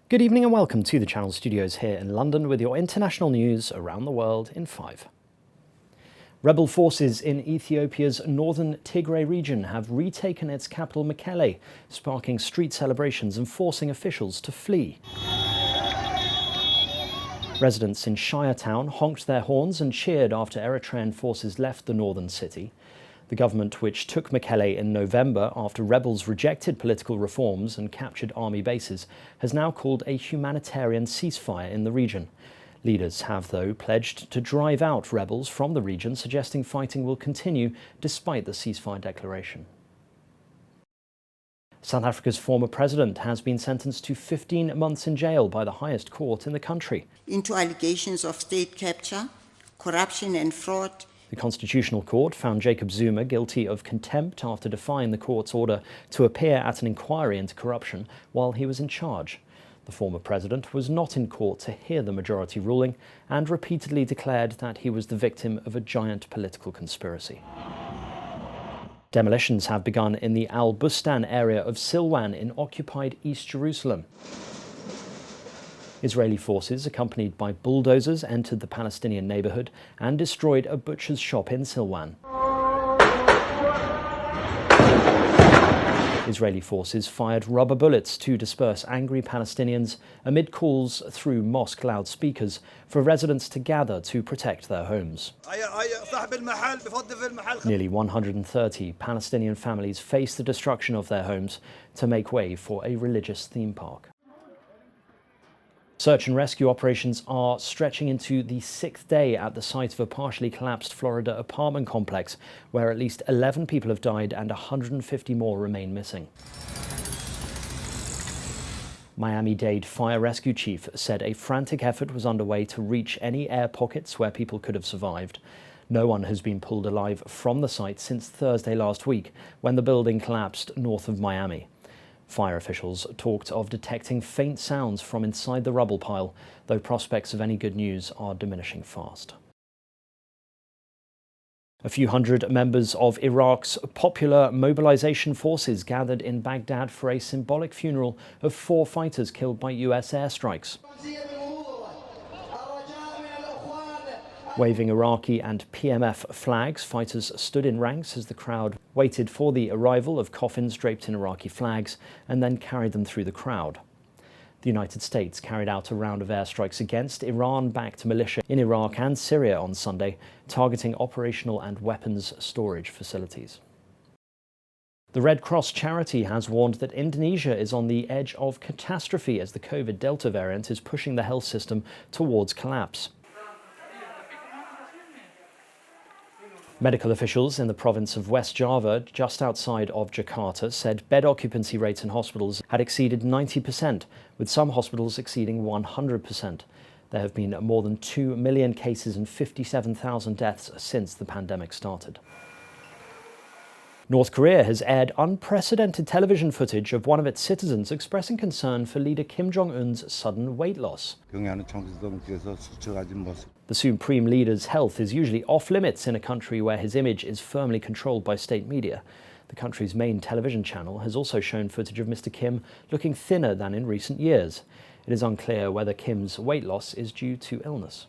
Good evening and welcome to the Channel Studios here in London with your international news around the world in 5. Rebel forces in Ethiopia's northern Tigray region have retaken its capital Mekelle, sparking street celebrations and forcing officials to flee. Residents in Shire Town honked their horns and cheered after Eritrean forces left the northern city. The government, which took Mekelle in November after rebels rejected political reforms and captured army bases, has now called a humanitarian ceasefire in the region. Leaders have, though, pledged to drive out rebels from the region, suggesting fighting will continue despite the ceasefire declaration. South Africa's former president has been sentenced to 15 months in jail by the highest court in the country. Into allegations of state capture, corruption and fraud. The Constitutional Court found Jacob Zuma guilty of contempt after defying the court's order to appear at an inquiry into corruption while he was in charge. The former president was not in court to hear the majority ruling and repeatedly declared that he was the victim of a giant political conspiracy. Demolitions have begun in the Al Bustan area of Silwan in occupied East Jerusalem. Israeli forces, accompanied by bulldozers, entered the Palestinian neighbourhood and destroyed a butcher's shop in Silwan. Israeli forces fired rubber bullets to disperse angry Palestinians amid calls through mosque loudspeakers for residents to gather to protect their homes. Nearly 130 Palestinian families face the destruction of their homes to make way for a religious theme park. Search and rescue operations are stretching into the 6th day at the site of a partially collapsed Florida apartment complex, where at least 11 people have died and 150 more remain missing. Miami-Dade fire rescue chief said a frantic effort was underway to reach any air pockets where people could have survived. No one has been pulled alive from the site since Thursday last week, when the building collapsed north of Miami. Fire officials talked of detecting faint sounds from inside the rubble pile, though prospects of any good news are diminishing fast. A few hundred members of Iraq's popular mobilization forces gathered in Baghdad for a symbolic funeral of 4 fighters killed by US airstrikes. Waving Iraqi and PMF flags, fighters stood in ranks as the crowd waited for the arrival of coffins draped in Iraqi flags and then carried them through the crowd. The United States carried out a round of airstrikes against Iran-backed militia in Iraq and Syria on Sunday, targeting operational and weapons storage facilities. The Red Cross charity has warned that Indonesia is on the edge of catastrophe as the COVID Delta variant is pushing the health system towards collapse. Medical officials in the province of West Java, just outside of Jakarta, said bed occupancy rates in hospitals had exceeded 90%, with some hospitals exceeding 100%. There have been more than 2 million cases and 57,000 deaths since the pandemic started. North Korea has aired unprecedented television footage of one of its citizens expressing concern for leader Kim Jong-un's sudden weight loss. The supreme leader's health is usually off-limits in a country where his image is firmly controlled by state media. The country's main television channel has also shown footage of Mr. Kim looking thinner than in recent years. It is unclear whether Kim's weight loss is due to illness.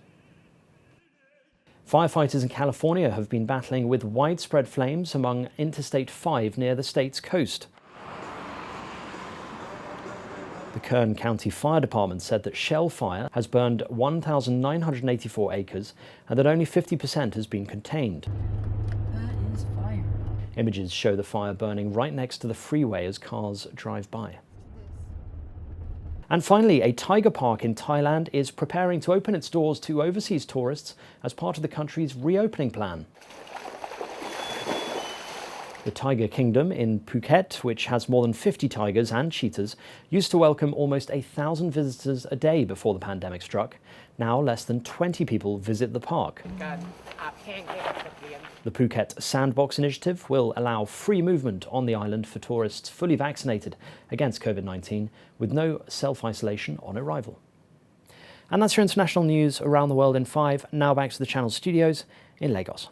Firefighters in California have been battling with widespread flames along Interstate 5 near the state's coast. The Kern County Fire Department said that shell fire has burned 1,984 acres and that only 50% has been contained. That is fire. Images show the fire burning right next to the freeway as cars drive by. And finally, a tiger park in Thailand is preparing to open its doors to overseas tourists as part of the country's reopening plan. The Tiger Kingdom in Phuket, which has more than 50 tigers and cheetahs, used to welcome almost 1,000 visitors a day before the pandemic struck. Now less than 20 people visit the park. The Phuket Sandbox Initiative will allow free movement on the island for tourists fully vaccinated against COVID-19 with no self-isolation on arrival. And that's your international news around the world in 5. Now back to the Channel Studios in Lagos.